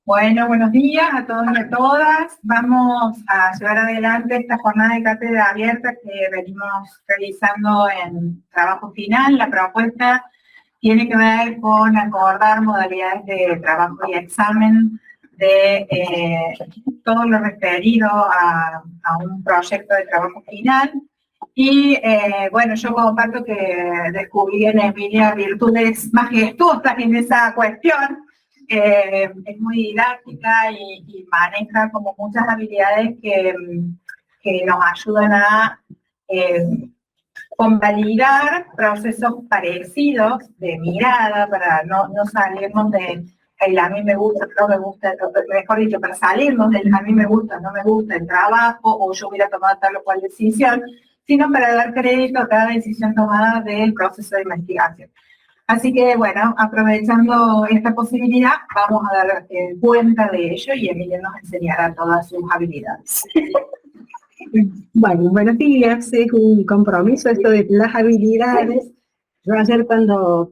Bueno, buenos días a todos y a todas. Vamos a llevar adelante esta jornada de cátedra abierta que venimos realizando en trabajo final. La propuesta tiene que ver con acordar modalidades de trabajo y examen de todo lo referido a un proyecto de trabajo final. Y bueno, yo comparto que descubrí en Emilia virtudes majestuosas en esa cuestión. Es muy didáctica y maneja como muchas habilidades que nos ayudan a convalidar procesos parecidos de mirada para no salirnos de el a mí me gusta, no me gusta, mejor dicho, para salirnos del a mí me gusta, no me gusta el trabajo o yo hubiera tomado tal o cual decisión, sino para dar crédito a cada decisión tomada del proceso de investigación. Así que, bueno, aprovechando esta posibilidad, vamos a dar cuenta de ello y Emilia nos enseñará todas sus habilidades. Bueno, buenos días. Es un compromiso esto de las habilidades. Yo ayer cuando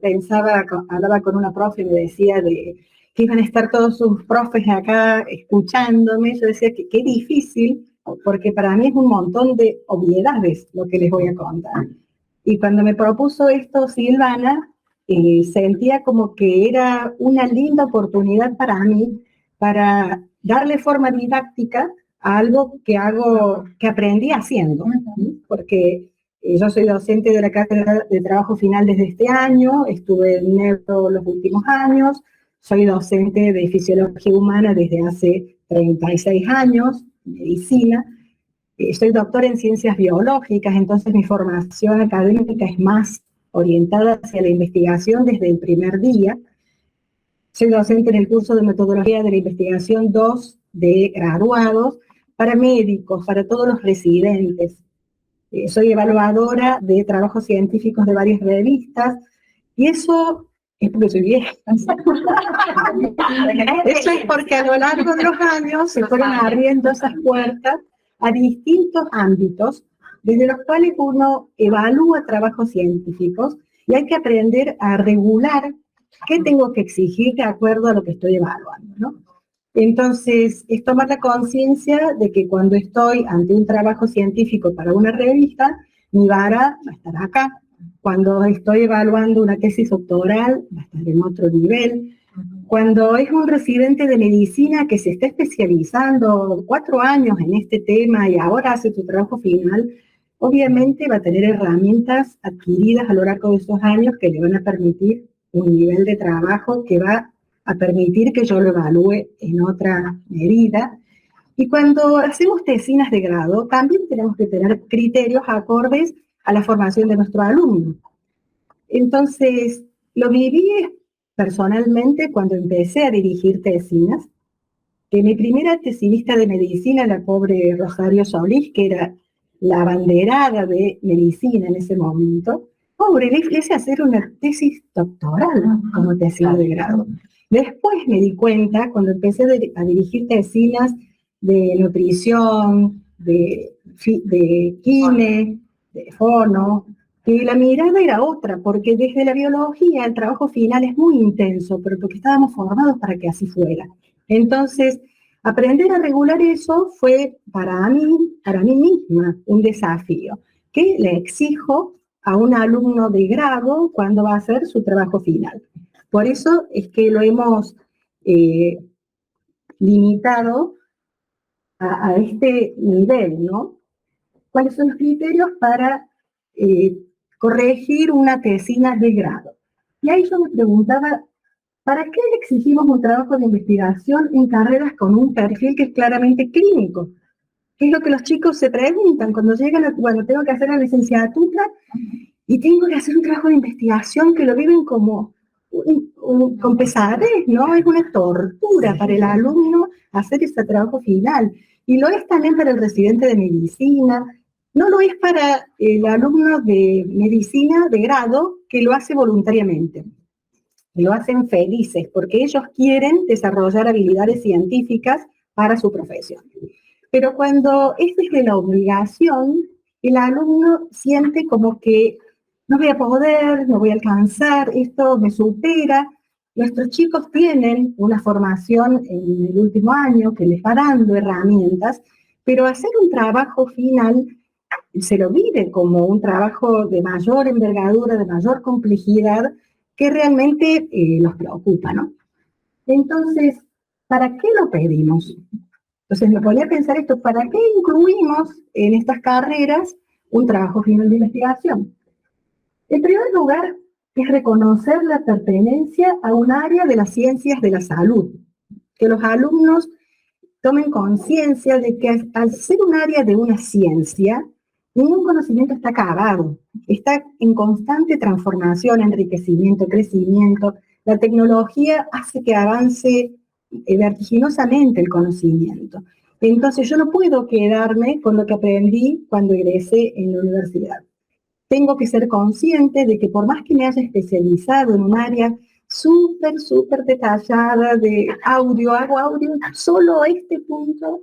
hablaba con una profe y me decía que iban a estar todos sus profes acá escuchándome, yo decía que qué difícil, porque para mí es un montón de obviedades lo que les voy a contar. Y cuando me propuso esto Silvana, sentía como que era una linda oportunidad para mí, para darle forma didáctica a algo que aprendí haciendo, porque yo soy docente de la cátedra de trabajo final desde este año, estuve en Neuro los últimos años, soy docente de fisiología humana desde hace 36 años, medicina, soy doctora en ciencias biológicas, entonces mi formación académica es más orientada hacia la investigación desde el primer día. Soy docente en el curso de metodología de la investigación 2 de graduados, para médicos, para todos los residentes. Soy evaluadora de trabajos científicos de varias revistas, y eso es porque soy vieja. Eso es porque a lo largo de los años se fueron abriendo esas puertas a distintos ámbitos, desde los cuales uno evalúa trabajos científicos y hay que aprender a regular qué tengo que exigir de acuerdo a lo que estoy evaluando, ¿no? Entonces, es tomar la conciencia de que cuando estoy ante un trabajo científico para una revista, mi vara va a estar acá. Cuando estoy evaluando una tesis doctoral, va a estar en otro nivel. Cuando es un residente de medicina que se está especializando 4 años en este tema y ahora hace su trabajo final, obviamente va a tener herramientas adquiridas a lo largo de esos años que le van a permitir un nivel de trabajo que va a permitir que yo lo evalúe en otra medida. Y cuando hacemos tesinas de grado, también tenemos que tener criterios acordes a la formación de nuestro alumno. Entonces, lo viví personalmente cuando empecé a dirigir tesinas, que mi primera tesinista de medicina, la pobre Rosario Solís, que era la abanderada de medicina en ese momento, pobre, le hice hacer una tesis doctoral como tesina de grado. Después me di cuenta, cuando empecé a dirigir tesinas de nutrición, de quine, de fono, que la mirada era otra, porque desde la biología el trabajo final es muy intenso, pero porque estábamos formados para que así fuera. Entonces, aprender a regular eso fue para mí misma un desafío, que le exijo a un alumno de grado cuando va a hacer su trabajo final. Por eso es que lo hemos limitado a este nivel, ¿no? ¿Cuáles son los criterios para corregir una tesina de grado? Y ahí yo me preguntaba, ¿para qué le exigimos un trabajo de investigación en carreras con un perfil que es claramente clínico? ¿Qué es lo que los chicos se preguntan cuando llegan bueno, tengo que hacer la licenciatura y tengo que hacer un trabajo de investigación que lo viven como con pesadez, ¿no? Es una tortura para el alumno hacer ese trabajo final. Y lo es también para el residente de medicina, no lo es para el alumno de medicina de grado que lo hace voluntariamente. Lo hacen felices porque ellos quieren desarrollar habilidades científicas para su profesión. Pero cuando es desde la obligación, el alumno siente como que no voy a poder, no voy a alcanzar, esto me supera, nuestros chicos tienen una formación en el último año que les va dando herramientas, pero hacer un trabajo final se lo vive como un trabajo de mayor envergadura, de mayor complejidad, que realmente los preocupa, ¿no? Entonces, ¿para qué lo pedimos? Entonces me ponía a pensar esto, ¿para qué incluimos en estas carreras un trabajo final de investigación? En primer lugar, es reconocer la pertenencia a un área de las ciencias de la salud, que los alumnos tomen conciencia de que al ser un área de una ciencia, ningún conocimiento está acabado, está en constante transformación, enriquecimiento, crecimiento. La tecnología hace que avance vertiginosamente el conocimiento. Entonces yo no puedo quedarme con lo que aprendí cuando egresé en la universidad. Tengo que ser consciente de que por más que me haya especializado en un área súper detallada de audio, hago audio, solo este punto,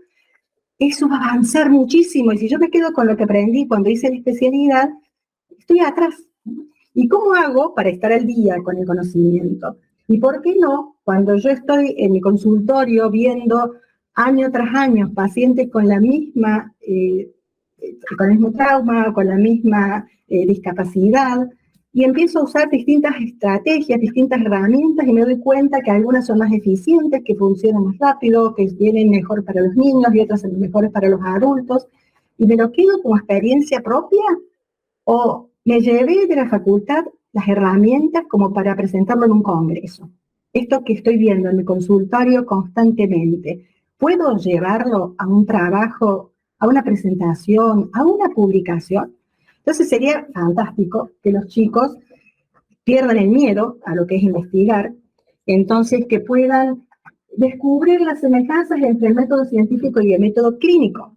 eso va a avanzar muchísimo. Y si yo me quedo con lo que aprendí cuando hice la especialidad, estoy atrás. ¿Y cómo hago para estar al día con el conocimiento? ¿Y por qué no? Cuando yo estoy en mi consultorio viendo año tras año pacientes con la misma, con el mismo trauma, con la misma discapacidad, y empiezo a usar distintas estrategias, distintas herramientas, y me doy cuenta que algunas son más eficientes, que funcionan más rápido, que vienen mejor para los niños y otras son mejores para los adultos, y me lo quedo como experiencia propia, o me llevé de la facultad las herramientas como para presentarlo en un congreso. Esto que estoy viendo en mi consultorio constantemente, ¿puedo llevarlo a un trabajo, a una presentación, a una publicación? Entonces sería fantástico que los chicos pierdan el miedo a lo que es investigar, entonces que puedan descubrir las semejanzas entre el método científico y el método clínico,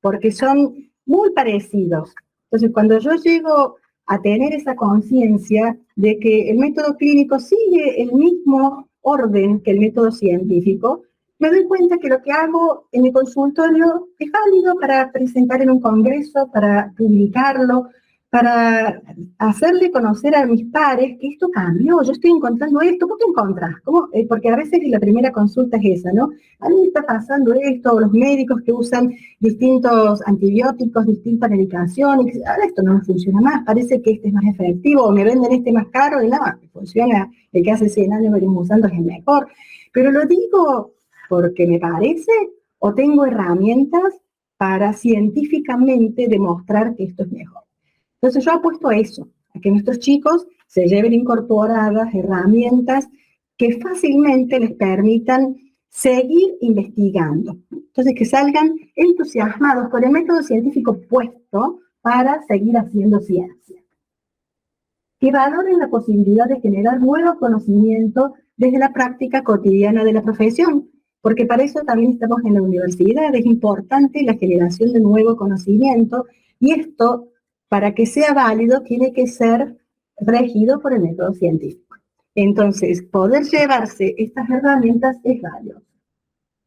porque son muy parecidos. Entonces, cuando yo llego a tener esa conciencia de que el método clínico sigue el mismo orden que el método científico, me doy cuenta que lo que hago en mi consultorio es válido para presentar en un congreso, para publicarlo, para hacerle conocer a mis pares que esto cambió, yo estoy encontrando esto. ¿Por qué encontrás? ¿Cómo? Porque a veces la primera consulta es esa, ¿no? A mí me está pasando esto, o los médicos que usan distintos antibióticos, distintas medicaciones, ahora esto no funciona más, parece que este es más efectivo, o me venden este más caro, y nada, funciona, el que hace 100 años venimos usando es el mejor. Pero lo digo porque me parece, o tengo herramientas para científicamente demostrar que esto es mejor. Entonces yo apuesto a eso, a que nuestros chicos se lleven incorporadas herramientas que fácilmente les permitan seguir investigando. Entonces que salgan entusiasmados por el método científico puesto para seguir haciendo ciencia. Que valoren la posibilidad de generar nuevos conocimientos desde la práctica cotidiana de la profesión, porque para eso también estamos en la universidad. Es importante la generación de nuevo conocimiento, y esto, para que sea válido, tiene que ser regido por el método científico. Entonces, poder llevarse estas herramientas es valioso.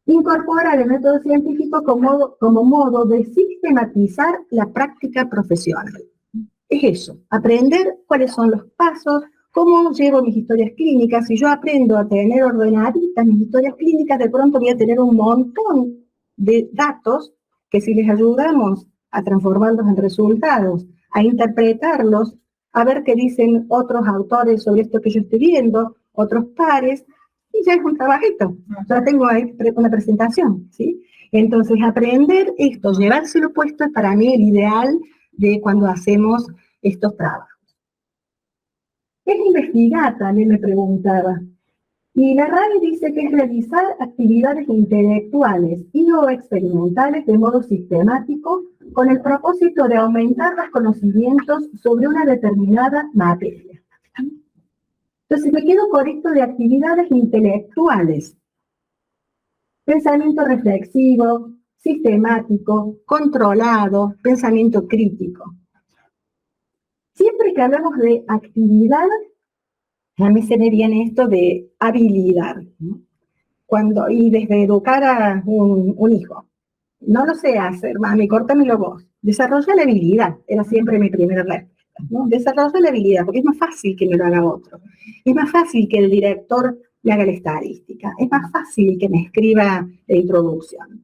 Incorporar el método científico como modo de sistematizar la práctica profesional. Es eso, aprender cuáles son los pasos, cómo llevo mis historias clínicas. Si yo aprendo a tener ordenaditas mis historias clínicas, de pronto voy a tener un montón de datos que, si les ayudamos a transformarlos en resultados, a interpretarlos, a ver qué dicen otros autores sobre esto que yo estoy viendo, otros pares, y ya es un trabajito, ya tengo ahí una presentación, ¿sí? Entonces, aprender esto, llevárselo puesto, es para mí el ideal de cuando hacemos estos trabajos. ¿Qué es investigar? También me preguntaba. Y la RAE dice que es realizar actividades intelectuales y o experimentales de modo sistemático con el propósito de aumentar los conocimientos sobre una determinada materia. Entonces me quedo con esto de actividades intelectuales. Pensamiento reflexivo, sistemático, controlado, pensamiento crítico. Siempre que hablamos de actividad, a mí se me viene esto de habilidad, ¿no? Y desde educar a un hijo, no lo sé hacer, mami, córtamelo vos. Desarrolla la habilidad, era siempre mi primera respuesta. ¿no? Desarrollo la habilidad, porque es más fácil que me lo haga otro. Es más fácil que el director me haga la estadística. Es más fácil que me escriba la introducción.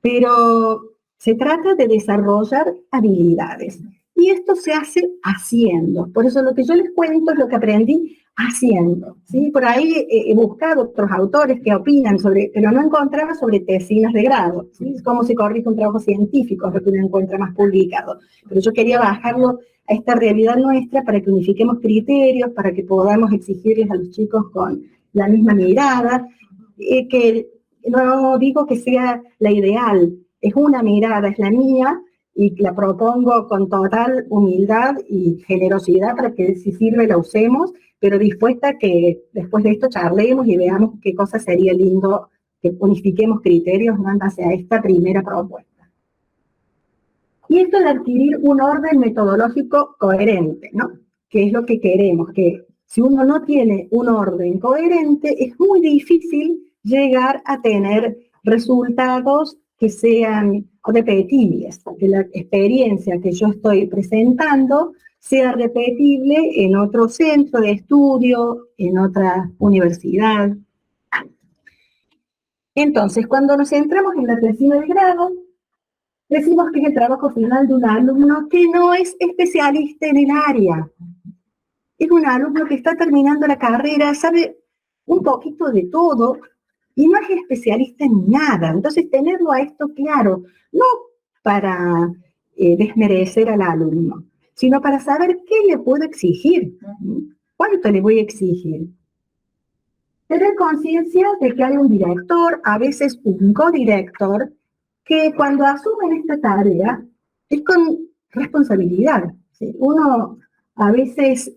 Pero se trata de desarrollar habilidades. Y esto se hace haciendo. Por eso lo que yo les cuento es lo que aprendí haciendo. ¿Sí? Por ahí he buscado otros autores que opinan sobre, pero no encontraba sobre tesinas de grado. ¿Sí? Es como se corrige un trabajo científico, es lo que uno encuentra más publicado. Pero yo quería bajarlo a esta realidad nuestra para que unifiquemos criterios, para que podamos exigirles a los chicos con la misma mirada, que no digo que sea la ideal, es una mirada, es la mía, y la propongo con total humildad y generosidad para que si sirve la usemos, pero dispuesta a que después de esto charlemos y veamos qué cosa sería lindo que unifiquemos criterios en base a esta primera propuesta. Y esto de adquirir un orden metodológico coherente, ¿no? Que es lo que queremos, que si uno no tiene un orden coherente, es muy difícil llegar a tener resultados que sean repetibles, que la experiencia que yo estoy presentando sea repetible en otro centro de estudio, en otra universidad. Entonces, cuando nos centramos en la tesina de grado, decimos que es el trabajo final de un alumno que no es especialista en el área. Es un alumno que está terminando la carrera, sabe un poquito de todo y no es especialista en nada. Entonces, tenerlo a esto claro, no para desmerecer al alumno, sino para saber qué le puedo exigir, cuánto le voy a exigir. Tener conciencia de que hay un director, a veces un codirector, que cuando asumen esta tarea es con responsabilidad. ¿Sí? Uno a veces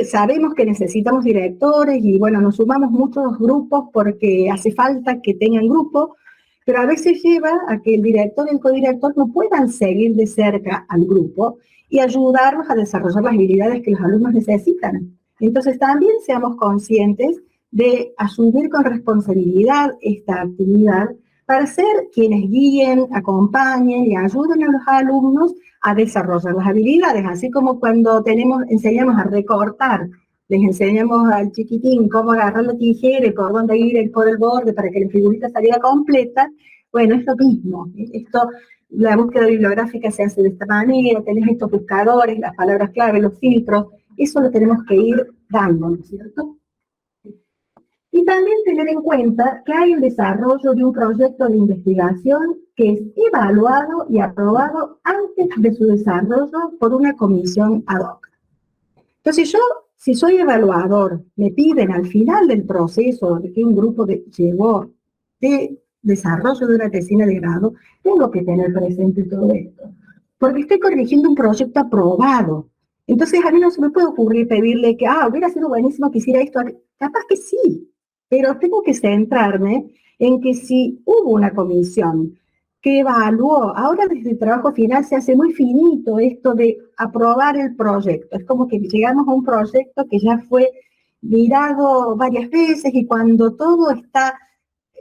sabemos que necesitamos directores y bueno, nos sumamos muchos grupos porque hace falta que tengan grupo, pero a veces lleva a que el director y el codirector no puedan seguir de cerca al grupo y ayudarlos a desarrollar las habilidades que los alumnos necesitan. Entonces también seamos conscientes de asumir con responsabilidad esta actividad para ser quienes guíen, acompañen y ayuden a los alumnos a desarrollar las habilidades, así como cuando enseñamos a recortar, les enseñamos al chiquitín cómo agarrar la tijera y por dónde ir por el borde para que la figurita saliera completa. Bueno, es lo mismo. La búsqueda bibliográfica se hace de esta manera, tenés estos buscadores, las palabras clave, los filtros, eso lo tenemos que ir dando, ¿no es cierto? Y también tener en cuenta que hay el desarrollo de un proyecto de investigación que es evaluado y aprobado antes de su desarrollo por una comisión ad hoc. Entonces si soy evaluador, me piden al final del proceso de que un grupo llevó de desarrollo de una tesina de grado, tengo que tener presente todo esto, porque estoy corrigiendo un proyecto aprobado. Entonces a mí no se me puede ocurrir pedirle que, hubiera sido buenísimo que hiciera esto, capaz que sí, pero tengo que centrarme en que si hubo una comisión que evaluó, ahora desde el trabajo final se hace muy finito esto de aprobar el proyecto. Es como que llegamos a un proyecto que ya fue mirado varias veces y cuando todo está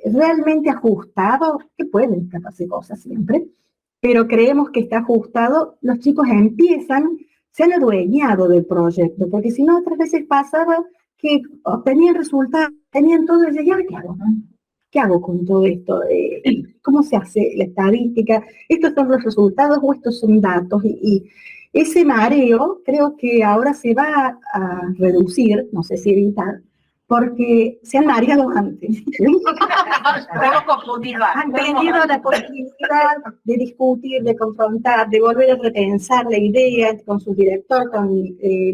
realmente ajustado, que pueden escaparse cosas siempre, pero creemos que está ajustado, los chicos se han adueñado del proyecto, porque si no otras veces pasaba que obtenían resultados, tenían todo y decían, ¿qué hago? ¿Qué hago con todo esto? ¿Cómo se hace la estadística? ¿Estos son los resultados o estos son datos? Y ese mareo creo que ahora se va a reducir, no sé si evitar, porque se han mareado antes. Han tenido la posibilidad de discutir, de confrontar, de volver a repensar la idea con su director, con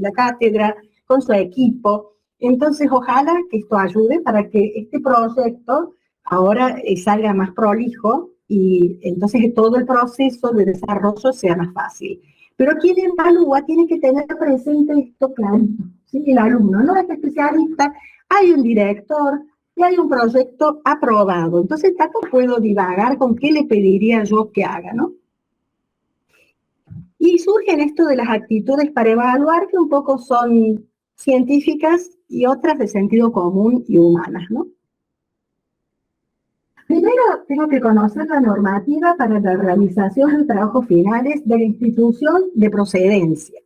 la cátedra, con su equipo. Entonces, ojalá que esto ayude para que este proyecto ahora salga más prolijo y entonces todo el proceso de desarrollo sea más fácil. Pero quien evalúa tiene que tener presente esto clarito, ¿sí? El alumno no es especialista, hay un director y hay un proyecto aprobado. Entonces, tampoco puedo divagar con qué le pediría yo que haga, ¿no? Y surgen esto de las actitudes para evaluar, que un poco son científicas y otras de sentido común y humanas, ¿no? Primero, tengo que conocer la normativa para la realización de trabajos finales de la institución de procedencia.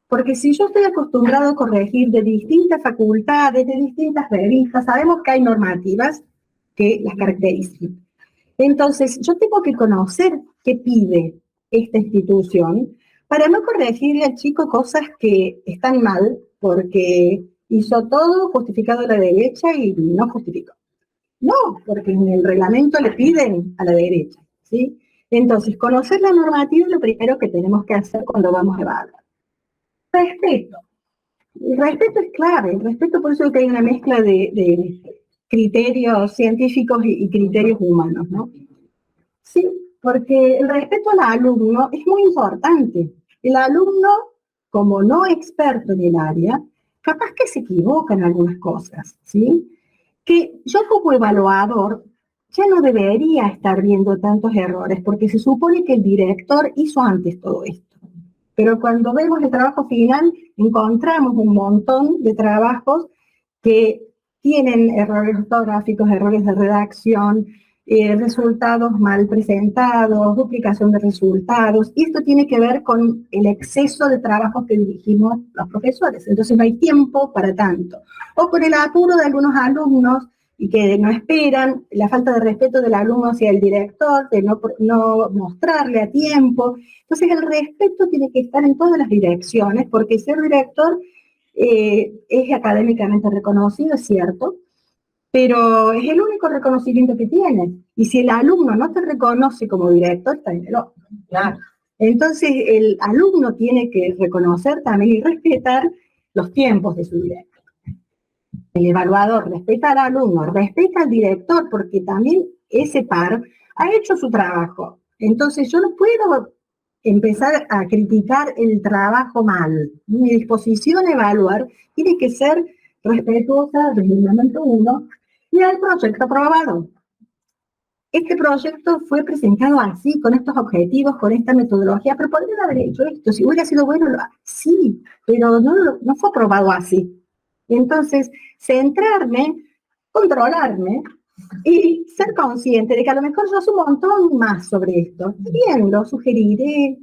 Porque si yo estoy acostumbrado a corregir de distintas facultades, de distintas revistas, sabemos que hay normativas que las caracterizan. Entonces, yo tengo que conocer qué pide esta institución para no corregirle al chico cosas que están mal, porque hizo todo justificado a la derecha y no justificó. No, porque en el reglamento le piden a la derecha, ¿sí? Entonces, conocer la normativa es lo primero que tenemos que hacer cuando vamos a evaluar. Respeto. El respeto es clave. El respeto, por eso que hay una mezcla de criterios científicos y criterios humanos, ¿no? Sí, porque el respeto al alumno es muy importante. El alumno, como no experto en el área, capaz que se equivoca en algunas cosas, ¿sí? Que yo como evaluador ya no debería estar viendo tantos errores, porque se supone que el director hizo antes todo esto. Pero cuando vemos el trabajo final, encontramos un montón de trabajos que tienen errores ortográficos, errores de redacción, resultados mal presentados, duplicación de resultados, y esto tiene que ver con el exceso de trabajos que dirigimos los profesores. Entonces no hay tiempo para tanto. O con el apuro de algunos alumnos y que no esperan, la falta de respeto del alumno hacia el director, de no mostrarle a tiempo. Entonces el respeto tiene que estar en todas las direcciones, porque ser director es académicamente reconocido, es cierto, pero es el único reconocimiento que tienes. Y si el alumno no te reconoce como director, está en el otro. Claro. Entonces el alumno tiene que reconocer también y respetar los tiempos de su director. El evaluador respeta al alumno, respeta al director, porque también ese par ha hecho su trabajo. Entonces yo no puedo empezar a criticar el trabajo mal. Mi disposición a evaluar tiene que ser respetuosa desde el momento uno y al proyecto aprobado. Este proyecto fue presentado así, con estos objetivos, con esta metodología, pero podrían haber hecho esto. Si hubiera sido bueno, sí, pero no fue aprobado así. Entonces, centrarme, controlarme y ser consciente de que a lo mejor yo sé un montón más sobre esto. Bien, lo sugeriré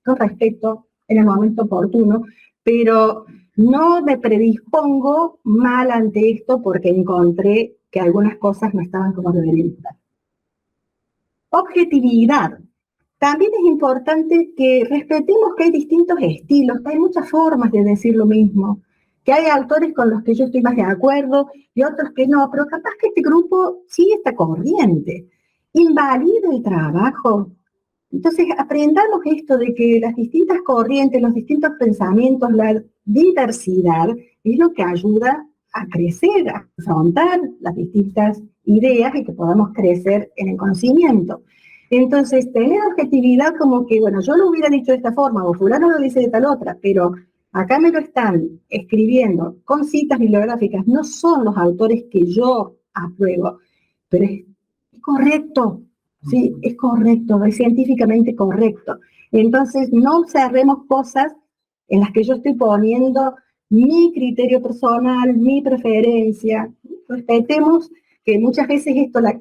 con respeto en el momento oportuno, pero no me predispongo mal ante esto porque encontré que algunas cosas no estaban como deberían estar. Objetividad. También es importante que respetemos que hay distintos estilos, que hay muchas formas de decir lo mismo, que hay autores con los que yo estoy más de acuerdo y otros que no, pero capaz que este grupo sigue esta corriente. Invalida el trabajo. Entonces, aprendamos esto de que las distintas corrientes, los distintos pensamientos, la diversidad es lo que ayuda a crecer, a afrontar las distintas ideas y que podamos crecer en el conocimiento. Entonces, tener objetividad como que, bueno, yo lo hubiera dicho de esta forma, o fulano lo dice de tal otra, pero acá me lo están escribiendo con citas bibliográficas, no son los autores que yo apruebo, pero es correcto, sí, es correcto, es científicamente correcto. Entonces, no observemos cosas en las que yo estoy poniendo mi criterio personal, mi preferencia. Respetemos que muchas veces esto, la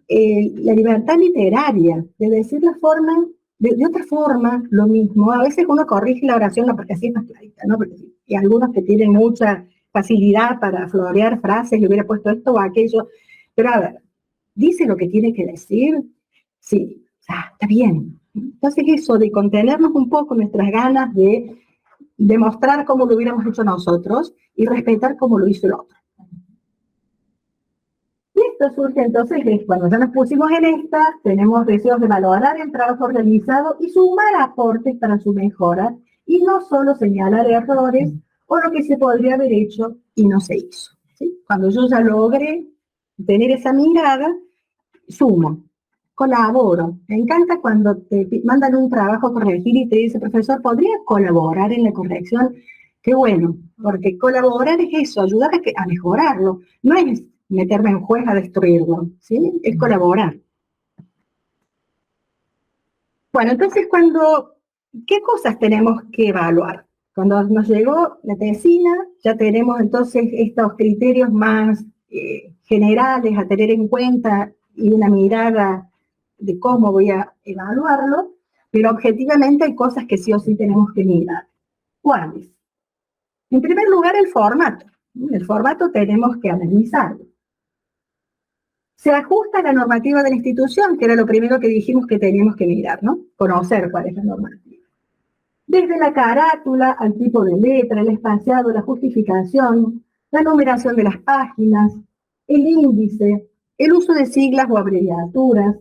libertad literaria, de decir la forma, de otra forma, lo mismo. A veces uno corrige la oración, no, porque así es más clarita, ¿no? Y algunos que tienen mucha facilidad para florear frases, le hubiera puesto esto o aquello. Pero a ver, ¿dice lo que tiene que decir? Sí, está bien. Entonces eso de contenernos un poco nuestras ganas de demostrar cómo lo hubiéramos hecho nosotros y respetar cómo lo hizo el otro. Y esto surge entonces de cuando ya nos pusimos en esta, tenemos deseos de valorar el trabajo realizado y sumar aportes para su mejora y no solo señalar errores o lo que se podría haber hecho y no se hizo. ¿Sí? Cuando yo ya logré tener esa mirada, sumo, colaboro. Me encanta cuando te mandan un trabajo a corregir y te dice, profesor, ¿podría colaborar en la corrección? Qué bueno, porque colaborar es eso, ayudar a mejorarlo. No es meterme en juez a destruirlo, ¿sí? Es colaborar. Bueno, entonces ¿qué cosas tenemos que evaluar? Cuando nos llegó la tesina, ya tenemos entonces estos criterios más generales a tener en cuenta y una mirada de cómo voy a evaluarlo, pero objetivamente hay cosas que sí o sí tenemos que mirar. ¿Cuáles? En primer lugar, el formato. El formato tenemos que analizarlo. Se ajusta a la normativa de la institución, que era lo primero que dijimos que teníamos que mirar, ¿no? Conocer cuál es la normativa. Desde la carátula al tipo de letra, el espaciado, la justificación, la numeración de las páginas, el índice, el uso de siglas o abreviaturas,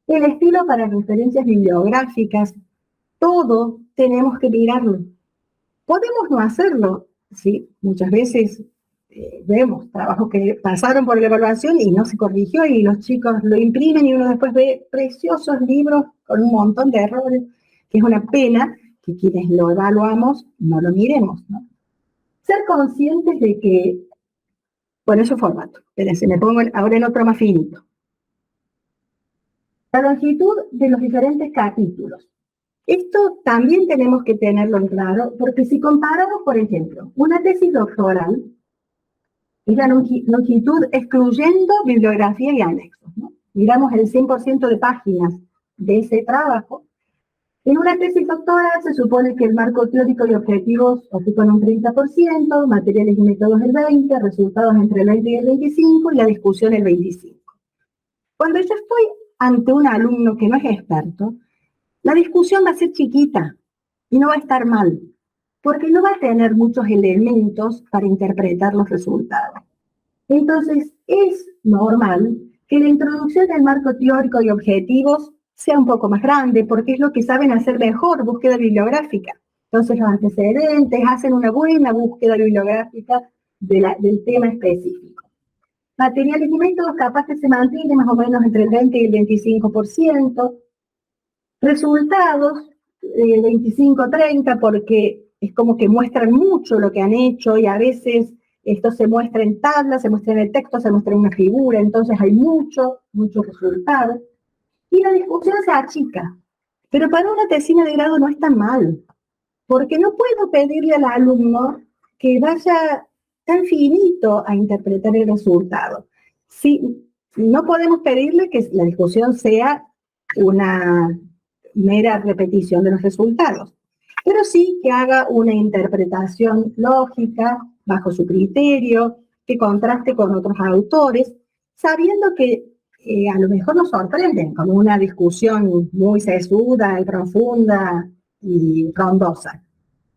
el estilo para referencias bibliográficas, todo tenemos que mirarlo. Podemos no hacerlo, ¿sí? Muchas veces vemos trabajos que pasaron por la evaluación y no se corrigió y los chicos lo imprimen y uno después ve preciosos libros con un montón de errores, que es una pena que quienes lo evaluamos no lo miremos, ¿no? Ser conscientes de que, bueno, eso es formato. Espérense, me pongo ahora en otro más finito. La longitud de los diferentes capítulos. Esto también tenemos que tenerlo en claro, porque si comparamos, por ejemplo, una tesis doctoral, es la longitud excluyendo bibliografía y anexos, ¿no? Miramos el 100% de páginas de ese trabajo. En una tesis doctoral se supone que el marco teórico y objetivos ocupan un 30%, materiales y métodos el 20%, resultados entre el 20 y el 25% y la discusión el 25%. Cuando yo estoy ante un alumno que no es experto, la discusión va a ser chiquita y no va a estar mal, porque no va a tener muchos elementos para interpretar los resultados. Entonces, es normal que la introducción del marco teórico y objetivos sea un poco más grande, porque es lo que saben hacer mejor, búsqueda bibliográfica. Entonces, los antecedentes hacen una buena búsqueda bibliográfica del tema específico. Materiales y métodos capaz que se mantienen más o menos entre el 20 y el 25%. Resultados, 25-30, porque es como que muestran mucho lo que han hecho y a veces esto se muestra en tablas, se muestra en el texto, se muestra en una figura, entonces hay mucho resultado. Y la discusión se achica. Pero para una tesina de grado no es tan mal, porque no puedo pedirle al alumno que vaya tan finito a interpretar el resultado. Sí, no podemos pedirle que la discusión sea una mera repetición de los resultados, pero sí que haga una interpretación lógica, bajo su criterio, que contraste con otros autores, sabiendo que a lo mejor nos sorprenden con una discusión muy sesuda y profunda y frondosa.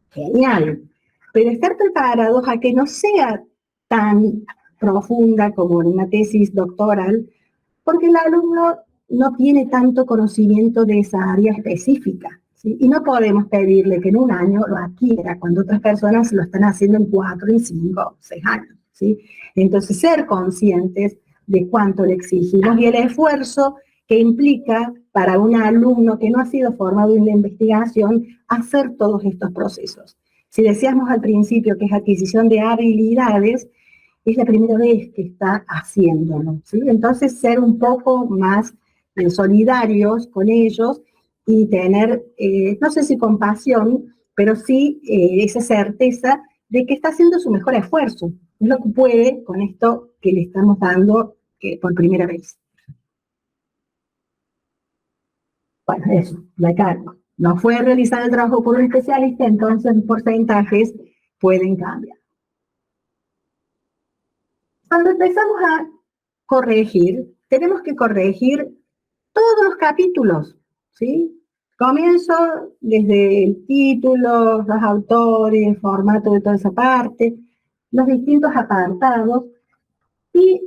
Genial. Pero estar preparados a que no sea tan profunda como en una tesis doctoral, porque el alumno no tiene tanto conocimiento de esa área específica, ¿sí? Y no podemos pedirle que en un año lo adquiera cuando otras personas lo están haciendo en 4, en 5, 6 años, ¿sí? Entonces, ser conscientes de cuánto le exigimos y el esfuerzo que implica para un alumno que no ha sido formado en la investigación hacer todos estos procesos. Si decíamos al principio que es adquisición de habilidades, es la primera vez que está haciéndolo, ¿sí? Entonces, ser un poco más solidarios con ellos y tener, no sé si compasión, pero sí esa certeza de que está haciendo su mejor esfuerzo. Es lo que puede con esto que le estamos dando por primera vez. Bueno, eso, la cargo. No fue realizado el trabajo por un especialista, entonces los porcentajes pueden cambiar. Cuando empezamos a corregir, tenemos que corregir todos los capítulos, ¿sí? Comienzo desde el título, los autores, el formato de toda esa parte, los distintos apartados, y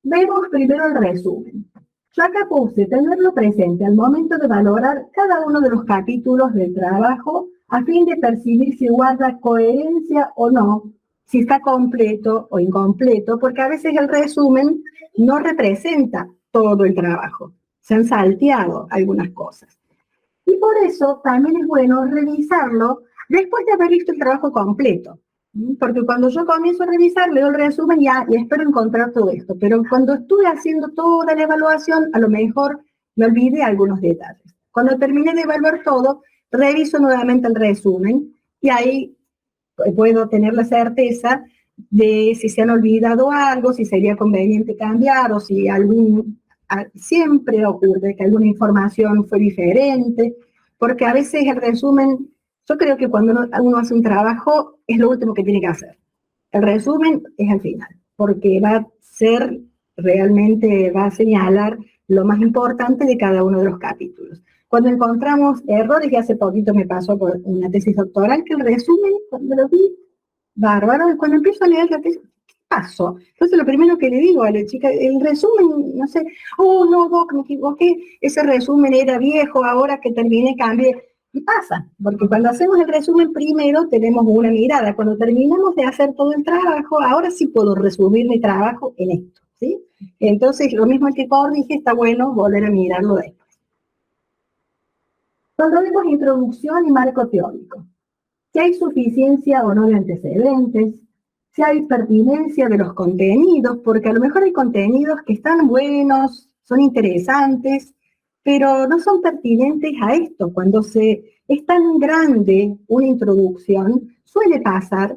vemos primero el resumen. Yo acá puse tenerlo presente al momento de valorar cada uno de los capítulos del trabajo a fin de percibir si guarda coherencia o no, si está completo o incompleto, porque a veces el resumen no representa todo el trabajo. Se han salteado algunas cosas. Y por eso también es bueno revisarlo después de haber visto el trabajo completo. Porque cuando yo comienzo a revisar, leo el resumen y espero encontrar todo esto. Pero cuando estuve haciendo toda la evaluación, a lo mejor me olvidé algunos detalles. Cuando terminé de evaluar todo, reviso nuevamente el resumen y ahí puedo tener la certeza de si se han olvidado algo, si sería conveniente cambiar o si siempre ocurre que alguna información fue diferente, porque a veces el resumen Yo creo que cuando uno hace un trabajo es lo último que tiene que hacer. El resumen es al final, porque va a ser realmente, va a señalar lo más importante de cada uno de los capítulos. Cuando encontramos errores, y hace poquito me pasó por una tesis doctoral, que el resumen, cuando lo vi, bárbaro, y cuando empiezo a leer la tesis, ¿qué pasó? Entonces lo primero que le digo a la chica, el resumen, no sé, oh no, Doc, me equivoqué, ese resumen era viejo, ahora que terminé cambié. Y pasa, porque cuando hacemos el resumen primero tenemos una mirada, cuando terminamos de hacer todo el trabajo, ahora sí puedo resumir mi trabajo en esto, ¿sí? Entonces, lo mismo que corrige, está bueno volver a mirarlo después. Cuando vemos introducción y marco teórico, si hay suficiencia o no de antecedentes, si hay pertinencia de los contenidos, porque a lo mejor hay contenidos que están buenos, son interesantes, pero no son pertinentes a esto. Cuando es tan grande una introducción, suele pasar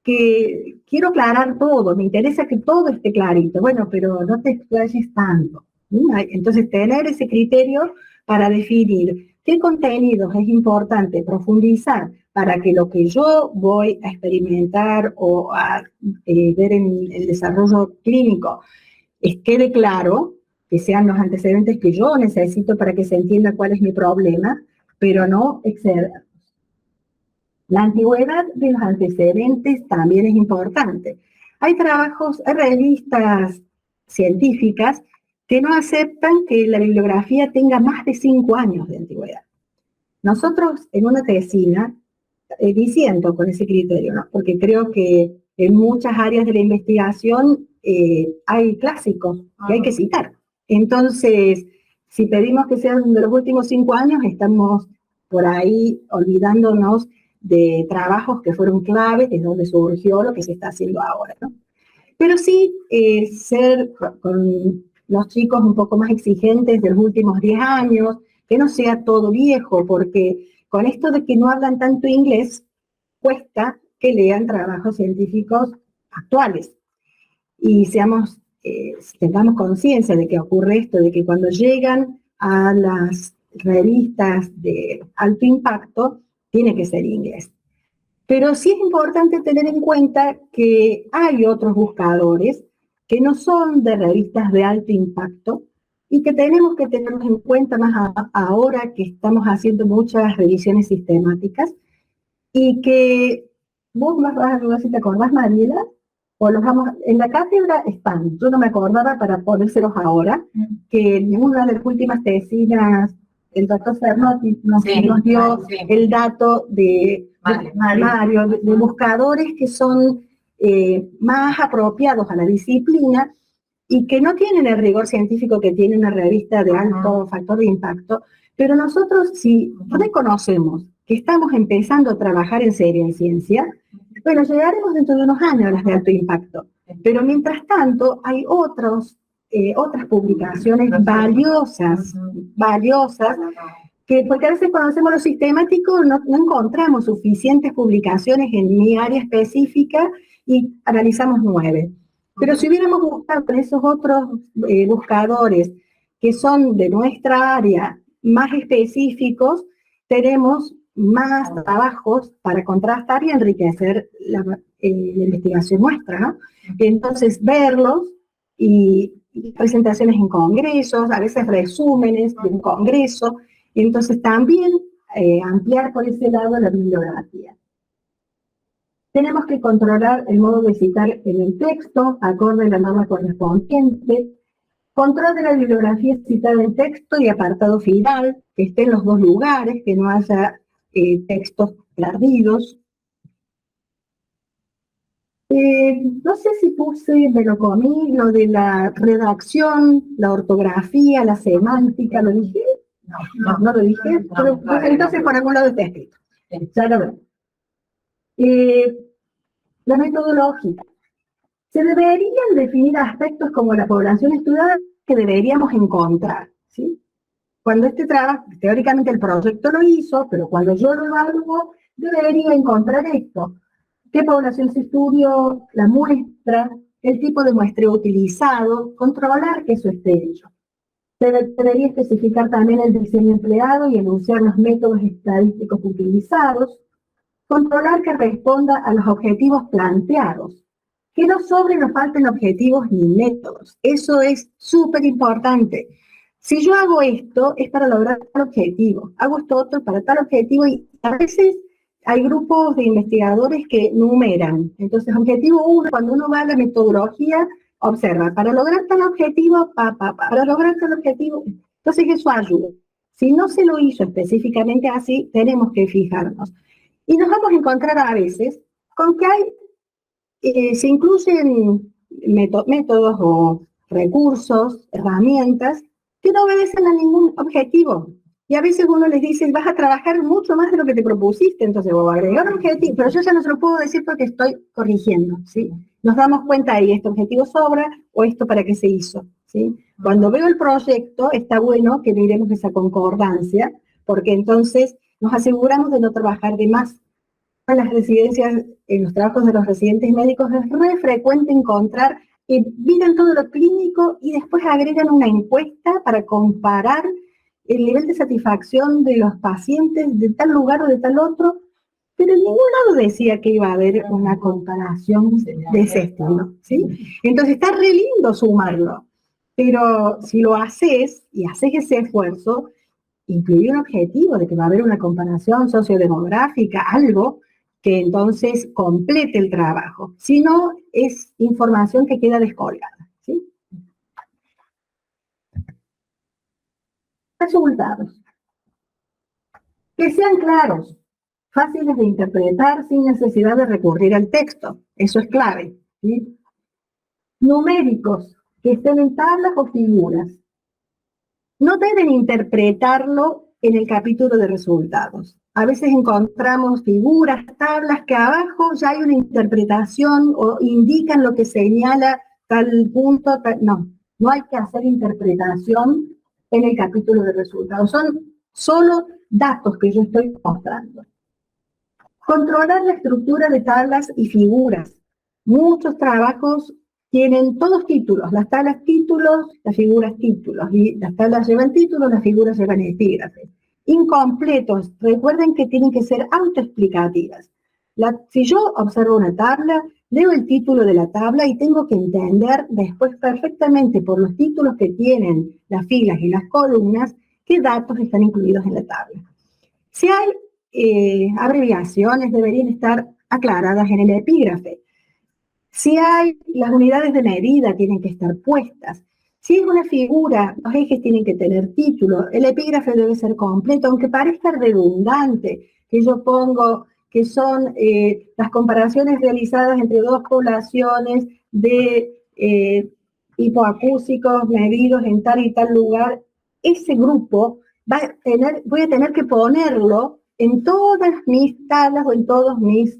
que quiero aclarar todo, me interesa que todo esté clarito. Bueno, pero no te explayes tanto. Entonces, tener ese criterio para definir qué contenidos es importante profundizar para que lo que yo voy a experimentar o a ver en el desarrollo clínico quede claro, que sean los antecedentes que yo necesito para que se entienda cuál es mi problema, pero no exceder. La antigüedad de los antecedentes también es importante. Hay trabajos, hay revistas científicas que no aceptan que la bibliografía tenga más de 5 años de antigüedad. Nosotros en una tesina diciendo con ese criterio, ¿no? Porque creo que en muchas áreas de la investigación hay clásicos que hay que citar. Entonces, si pedimos que sean de los últimos 5 años, estamos por ahí olvidándonos de trabajos que fueron claves, de donde surgió lo que se está haciendo ahora, ¿no? Pero sí ser con los chicos un poco más exigentes de los últimos 10 años, que no sea todo viejo, porque con esto de que no hablan tanto inglés, cuesta que lean trabajos científicos actuales. Y tengamos conciencia de que ocurre esto, de que cuando llegan a las revistas de alto impacto, tiene que ser inglés. Pero sí es importante tener en cuenta que hay otros buscadores que no son de revistas de alto impacto y que tenemos que tenerlos en cuenta más ahora que estamos haciendo muchas revisiones sistemáticas y que vos vas a ver si te acordás, Mariela, o los vamos, en la cátedra están, yo no me acordaba para ponérselos ahora, que en una de las últimas tesinas el doctor Fernotti nos dio el dato de Mario, de buscadores que son más apropiados a la disciplina y que no tienen el rigor científico que tiene una revista de alto factor de impacto, pero nosotros si reconocemos que estamos empezando a trabajar en serio en ciencia, bueno, llegaremos dentro de unos años a las de alto impacto, pero mientras tanto hay otras publicaciones valiosas, que porque a veces cuando hacemos lo sistemático no encontramos suficientes publicaciones en mi área específica y analizamos 9. Pero si hubiéramos buscado en esos otros buscadores que son de nuestra área más específicos, tenemos más trabajos para contrastar y enriquecer la investigación nuestra, ¿no? Entonces, verlos y presentaciones en congresos, a veces resúmenes de un congreso, y entonces también ampliar por ese lado la bibliografía. Tenemos que controlar el modo de citar en el texto, acorde a la norma correspondiente, control de la bibliografía citada en texto y apartado final, que esté en los dos lugares, que no haya textos perdidos. No sé si me lo comí, lo de la redacción, la ortografía, la semántica, ¿lo dije? No lo dije, pero entonces por algún lado está escrito. Ya lo veo. La metodología. Se deberían definir aspectos como la población estudiada que deberíamos encontrar, ¿sí? Cuando este trabajo, teóricamente el proyecto lo hizo, pero cuando yo lo evalúo, debería encontrar esto. ¿Qué población se estudió? La muestra, el tipo de muestreo utilizado, controlar que eso esté hecho. Se debería especificar también el diseño empleado y enunciar los métodos estadísticos utilizados. Controlar que responda a los objetivos planteados. Que no sobren o falten objetivos ni métodos. Eso es súper importante. Si yo hago esto, es para lograr tal objetivo. Hago esto otro para tal objetivo y a veces hay grupos de investigadores que numeran. Entonces, objetivo 1, cuando uno va a la metodología, observa, para lograr tal objetivo, para lograr tal objetivo. Entonces, eso ayuda. Si no se lo hizo específicamente así, tenemos que fijarnos. Y nos vamos a encontrar a veces con que se incluyen métodos o recursos, herramientas, que no obedecen a ningún objetivo. Y a veces uno les dice, vas a trabajar mucho más de lo que te propusiste, entonces voy a agregar un objetivo, pero yo ya no se lo puedo decir porque estoy corrigiendo, ¿sí? Nos damos cuenta ahí, este objetivo sobra o esto para qué se hizo, ¿sí? Cuando veo el proyecto, está bueno que miremos esa concordancia, porque entonces nos aseguramos de no trabajar de más. En las residencias, en los trabajos de los residentes médicos, es re frecuente encontrar que miran todo lo clínico y después agregan una encuesta para comparar el nivel de satisfacción de los pacientes de tal lugar o de tal otro, pero en ningún lado decía que iba a haber una comparación de ese estilo, ¿sí? Entonces está re lindo sumarlo, pero si lo haces y haces ese esfuerzo, incluye un objetivo de que va a haber una comparación sociodemográfica, algo que entonces complete el trabajo. Si no, es información que queda descolgada, ¿sí? Resultados. Que sean claros, fáciles de interpretar sin necesidad de recurrir al texto. Eso es clave, ¿sí? Numéricos, que estén en tablas o figuras. No deben interpretarlo en el capítulo de resultados. A veces encontramos figuras, tablas que abajo ya hay una interpretación o indican lo que señala tal punto. No hay que hacer interpretación en el capítulo de resultados. Son solo datos que yo estoy mostrando. Controlar la estructura de tablas y figuras. Muchos trabajos tienen todos títulos, las tablas títulos, las figuras títulos, y las tablas llevan títulos, las figuras llevan epígrafes. Incompletos, recuerden que tienen que ser autoexplicativas. Si yo observo una tabla, leo el título de la tabla y tengo que entender después perfectamente por los títulos que tienen las filas y las columnas, qué datos están incluidos en la tabla. Si hay abreviaciones, deberían estar aclaradas en el epígrafe. Si hay, las unidades de medida tienen que estar puestas. Si es una figura, los ejes tienen que tener título. El epígrafe debe ser completo, aunque parezca redundante, que yo pongo que son las comparaciones realizadas entre dos poblaciones de hipoacúsicos medidos en tal y tal lugar. Ese grupo voy a tener que ponerlo en todas mis tablas o en todas mis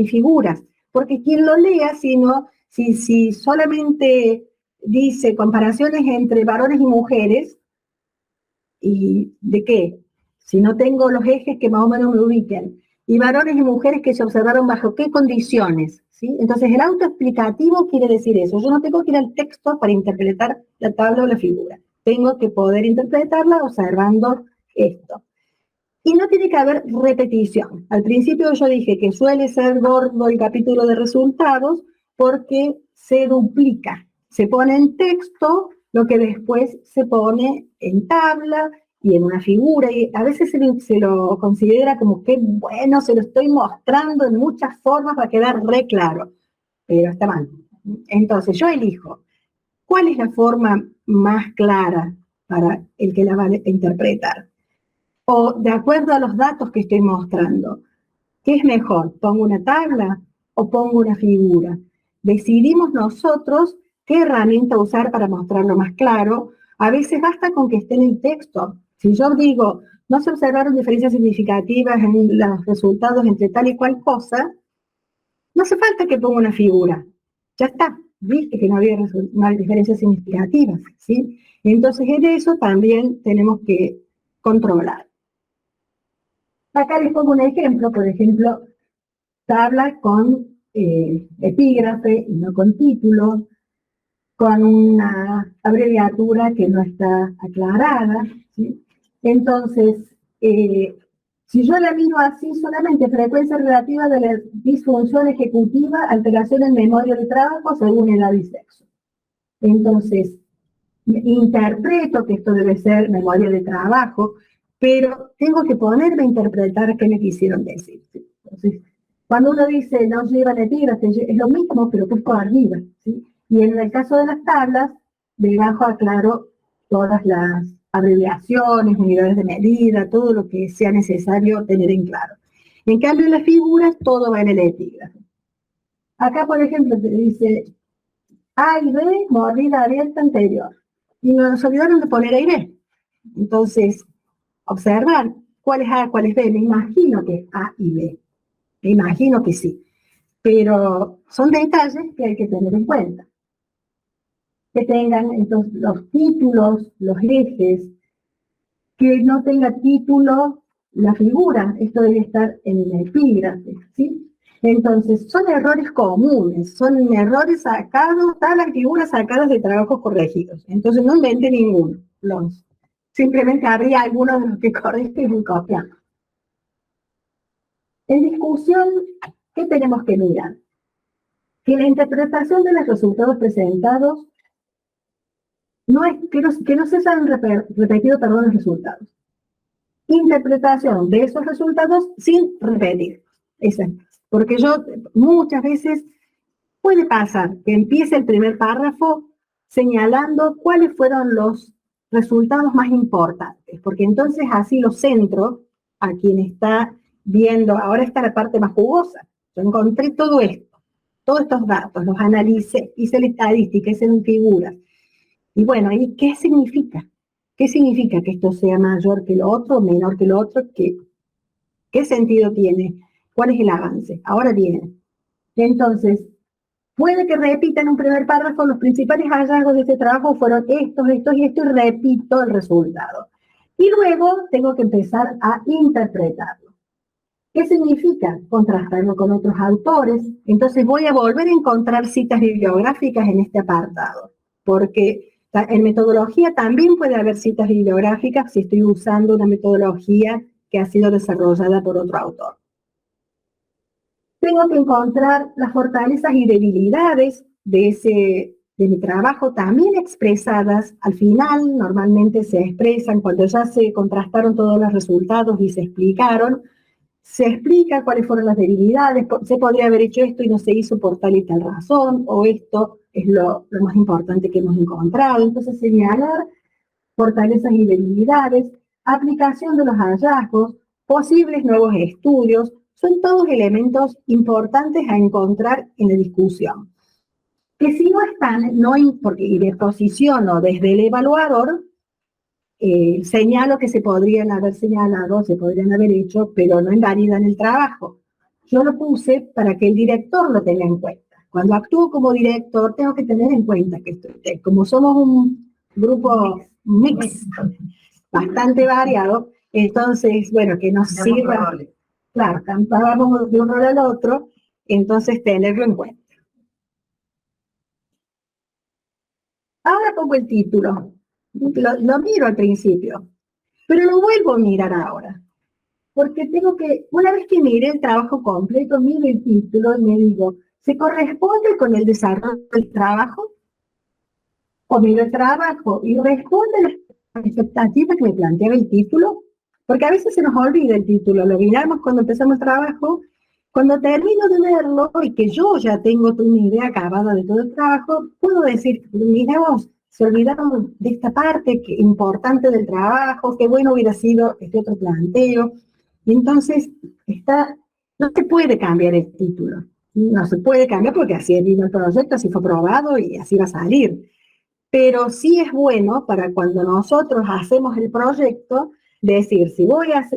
figuras. Porque quien lo lea, si solamente dice comparaciones entre varones y mujeres, ¿y de qué? Si no tengo los ejes que más o menos me ubiquen, y varones y mujeres que se observaron bajo qué condiciones, ¿sí? Entonces el autoexplicativo quiere decir eso. Yo no tengo que ir al texto para interpretar la tabla o la figura. Tengo que poder interpretarla observando esto. Y no tiene que haber repetición. Al principio yo dije que suele ser gordo el capítulo de resultados porque se duplica. Se pone en texto lo que después se pone en tabla y en una figura. Y a veces se lo considera como que, bueno, se lo estoy mostrando en muchas formas para quedar re claro. Pero está mal. Entonces yo elijo cuál es la forma más clara para el que la va a interpretar. O de acuerdo a los datos que estoy mostrando. ¿Qué es mejor? ¿Pongo una tabla o pongo una figura? Decidimos nosotros qué herramienta usar para mostrarlo más claro. A veces basta con que esté en el texto. Si yo digo, no se observaron diferencias significativas en los resultados entre tal y cual cosa, no hace falta que ponga una figura. Ya está, viste que no hay diferencias significativas, ¿sí? Entonces en eso también tenemos que controlar. Acá les pongo un ejemplo, por ejemplo, tabla con epígrafe y no con título, con una abreviatura que no está aclarada, ¿sí? Entonces, Si yo la miro así, solamente frecuencia relativa de la disfunción ejecutiva, alteración en memoria de trabajo según edad y sexo. Entonces, interpreto que esto debe ser memoria de trabajo, pero tengo que ponerme a interpretar qué me quisieron decir. Entonces, cuando uno dice no lleva el epígrafe, es lo mismo, pero puesto arriba, ¿sí? Y en el caso de las tablas, debajo aclaro todas las abreviaciones, unidades de medida, todo lo que sea necesario tener en claro. En cambio, en las figuras, todo va en el epígrafe. Acá, por ejemplo, te dice A y B, mordida abierta anterior. Y nos olvidaron de poner A y B. Entonces, observar cuál es A, cuál es B. Me imagino que es A y B. Me imagino que sí. Pero son detalles que hay que tener en cuenta. Que tengan entonces los títulos, los ejes, que no tenga título la figura. Esto debe estar en el epígrafe, ¿sí? Entonces, son errores comunes, son errores sacados, todas las figuras sacadas de trabajos corregidos. Entonces, no invente ninguno. Simplemente habría algunos de los que corrigen y copian. En discusión, ¿qué tenemos que mirar? Que la interpretación de los resultados presentados no es que no se hayan repetido los resultados. Interpretación de esos resultados sin repetir. Porque yo muchas veces puede pasar que empiece el primer párrafo señalando cuáles fueron los resultados más importantes, porque entonces así lo centro a quien está viendo, ahora está la parte más jugosa. Yo encontré todo esto, todos estos datos, los analicé, hice la estadística, hice en figuras. Y bueno, ¿y qué significa? ¿Qué significa que esto sea mayor que lo otro, menor que lo otro? ¿Qué sentido tiene? ¿Cuál es el avance? Ahora viene. Entonces, puede que repita en un primer párrafo los principales hallazgos de este trabajo fueron estos y repito el resultado. Y luego tengo que empezar a interpretarlo. ¿Qué significa? Contrastarlo con otros autores. Entonces voy a volver a encontrar citas bibliográficas en este apartado, porque en metodología también puede haber citas bibliográficas si estoy usando una metodología que ha sido desarrollada por otro autor. Tengo que encontrar las fortalezas y debilidades de mi trabajo también expresadas. Al final, normalmente se expresan cuando ya se contrastaron todos los resultados y se explicaron. Se explica cuáles fueron las debilidades, se podría haber hecho esto y no se hizo por tal y tal razón, o esto es lo más importante que hemos encontrado. Entonces, señalar fortalezas y debilidades, aplicación de los hallazgos, posibles nuevos estudios, son todos elementos importantes a encontrar en la discusión. Que si no están, porque de posiciono desde el evaluador, señalo que se podrían haber señalado, se podrían haber hecho, pero no invalidan el trabajo. Yo lo puse para que el director lo tenga en cuenta. Cuando actúo como director, tengo que tener en cuenta que como somos un grupo mix, bastante variado, entonces, bueno, que nos sirva. Claro, vamos de un rol al otro, entonces tenerlo en cuenta. Ahora pongo el título. Lo miro al principio, pero lo vuelvo a mirar ahora. Porque una vez que mire el trabajo completo, miro el título y me digo, ¿se corresponde con el desarrollo del trabajo? O miro el trabajo y responde a las expectativas que me planteaba el título. Porque a veces se nos olvida el título, lo miramos cuando empezamos el trabajo, cuando termino de verlo y que yo ya tengo una idea acabada de todo el trabajo, puedo decir, mira vos, se olvidaron de esta parte importante del trabajo, qué bueno hubiera sido este otro planteo. Y entonces, no se puede cambiar el título, no se puede cambiar porque así vino el proyecto, así fue aprobado y así va a salir. Pero sí es bueno para cuando nosotros hacemos el proyecto, decir, si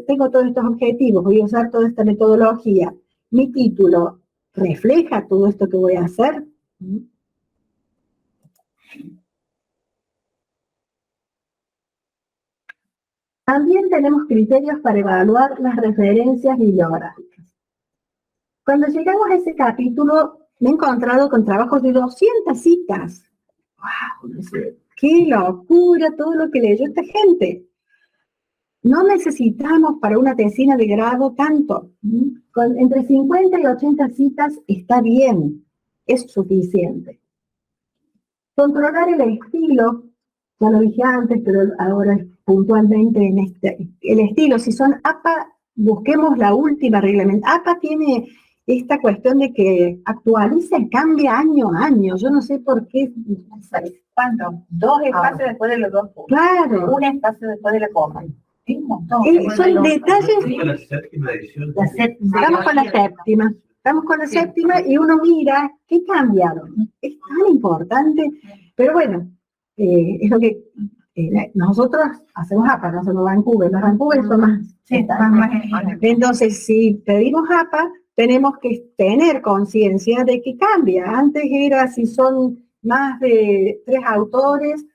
tengo todos estos objetivos, voy a usar toda esta metodología, mi título refleja todo esto que voy a hacer. También tenemos criterios para evaluar las referencias bibliográficas. Cuando llegamos a ese capítulo, me he encontrado con trabajos de 200 citas. ¡Wow! ¡Qué locura todo lo que leyó esta gente! no necesitamos para una tesina de grado tanto. Entre 50 y 80 citas está bien, es suficiente. Controlar el estilo, ya lo dije antes, pero ahora puntualmente en el estilo, si son APA, busquemos la última reglamentación. APA tiene esta cuestión de que actualiza y cambia año a año. Yo no sé por qué. ¿Cuánto? 2 espacios después de los 2 puntos. Claro. 1 espacio después de la coma. ¿Sí? Un montón. Son detalles. La séptima edición. La séptima. Estamos con la séptima. Estamos con la séptima y uno mira qué cambiaron. Es tan importante. Pero bueno, es lo que nosotros hacemos APA, no somos Vancouver. Los Vancouver son más. Sí, más. Entonces, si pedimos APA, tenemos que tener conciencia de que cambia. Antes era si son más de 3 autores,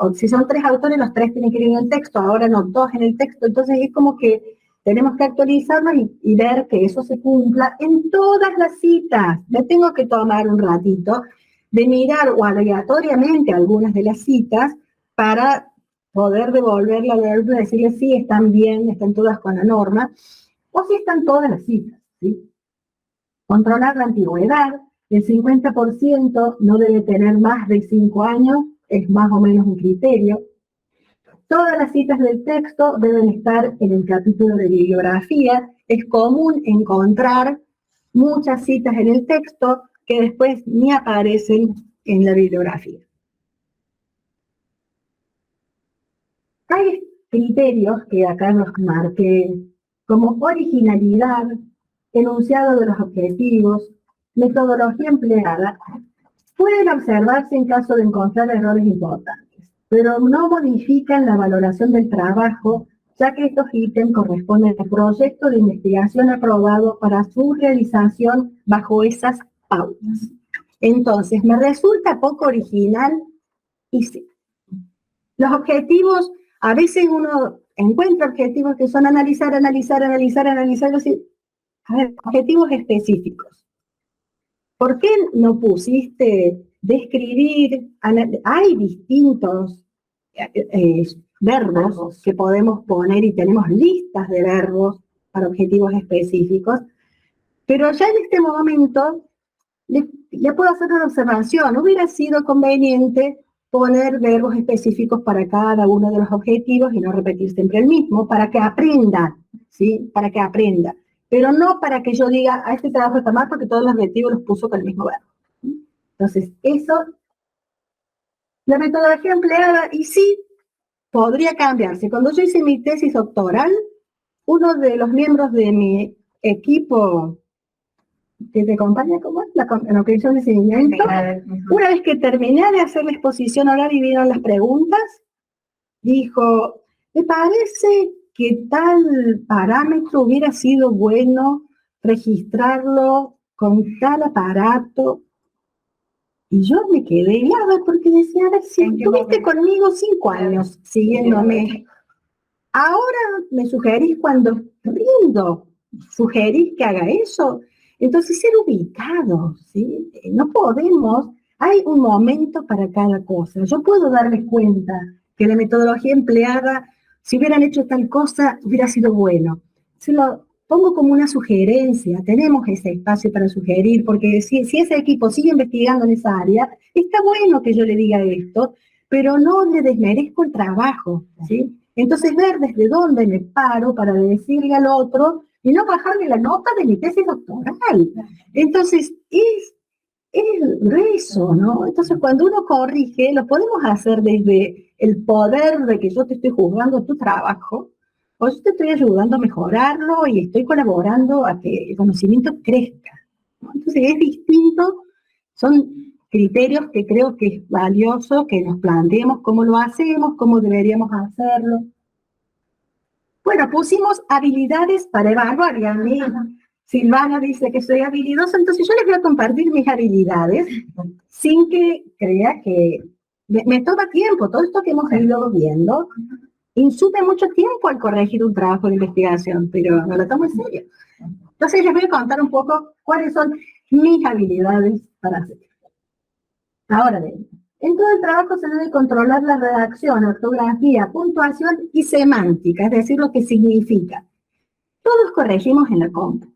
o si son 3 autores, los 3 tienen que ir en el texto, ahora no 2 en el texto. Entonces es como que tenemos que actualizarnos y ver que eso se cumpla en todas las citas. Me tengo que tomar un ratito de mirar o aleatoriamente algunas de las citas para poder devolverla al alumno y decirle sí, están bien, están todas con la norma, o si están todas las citas, ¿sí? Controlar la antigüedad, el 50% no debe tener más de 5 años, es más o menos un criterio. Todas las citas del texto deben estar en el capítulo de bibliografía. Es común encontrar muchas citas en el texto que después ni aparecen en la bibliografía. Hay criterios que acá los marqué, como originalidad, enunciado de los objetivos, metodología empleada, pueden observarse en caso de encontrar errores importantes, pero no modifican la valoración del trabajo, ya que estos ítems corresponden al proyecto de investigación aprobado para su realización bajo esas pautas. Entonces, me resulta poco original y sí. Los objetivos, a veces uno encuentra objetivos que son analizar, a ver, objetivos específicos. ¿Por qué no pusiste describir? Hay distintos verbos que podemos poner y tenemos listas de verbos para objetivos específicos, pero ya en este momento le puedo hacer una observación. Hubiera sido conveniente poner verbos específicos para cada uno de los objetivos y no repetir siempre el mismo, para que aprenda, ¿sí? Para que aprenda. Pero no para que yo diga, a este trabajo está mal porque todos los objetivos los puso con el mismo verbo. Entonces, eso, la metodología empleada, y sí, podría cambiarse. Cuando yo hice mi tesis doctoral, uno de los miembros de mi equipo que te acompaña, ¿cómo es? La comisión de seguimiento, una vez que terminé de hacer la exposición oral y vieron las preguntas, dijo, me parece que tal parámetro hubiera sido bueno registrarlo con tal aparato. Y yo me quedé helada porque decía, a ver, si estuviste conmigo 5 años siguiéndome, ahora me sugerís cuando rindo, sugerís que haga eso. Entonces, ser ubicados, ¿sí? No podemos, hay un momento para cada cosa. Yo puedo darme cuenta que la metodología empleada, si hubieran hecho tal cosa, hubiera sido bueno. Se lo pongo como una sugerencia, tenemos ese espacio para sugerir, porque si ese equipo sigue investigando en esa área, está bueno que yo le diga esto, pero no le desmerezco el trabajo, ¿sí? Entonces, ver desde dónde me paro para decirle al otro, y no bajarle la nota de mi tesis doctoral. Entonces, es grueso, ¿no? Entonces, cuando uno corrige, lo podemos hacer desde el poder de que yo te estoy juzgando tu trabajo, o yo te estoy ayudando a mejorarlo y estoy colaborando a que el conocimiento crezca, ¿no? Entonces, es distinto, son criterios que creo que es valioso que nos planteemos cómo lo hacemos, cómo deberíamos hacerlo. Bueno, pusimos habilidades para evaluar, y a mí Silvana dice que soy habilidosa, entonces yo les voy a compartir mis habilidades sin que crea que me toma tiempo. Todo esto que hemos ido viendo insume mucho tiempo al corregir un trabajo de investigación, pero no lo tomo en serio. Entonces les voy a contar un poco cuáles son mis habilidades para hacer. Ahora bien, En todo el trabajo se debe controlar la redacción, ortografía, puntuación y semántica, es decir, lo que significa. Todos corregimos en la compu,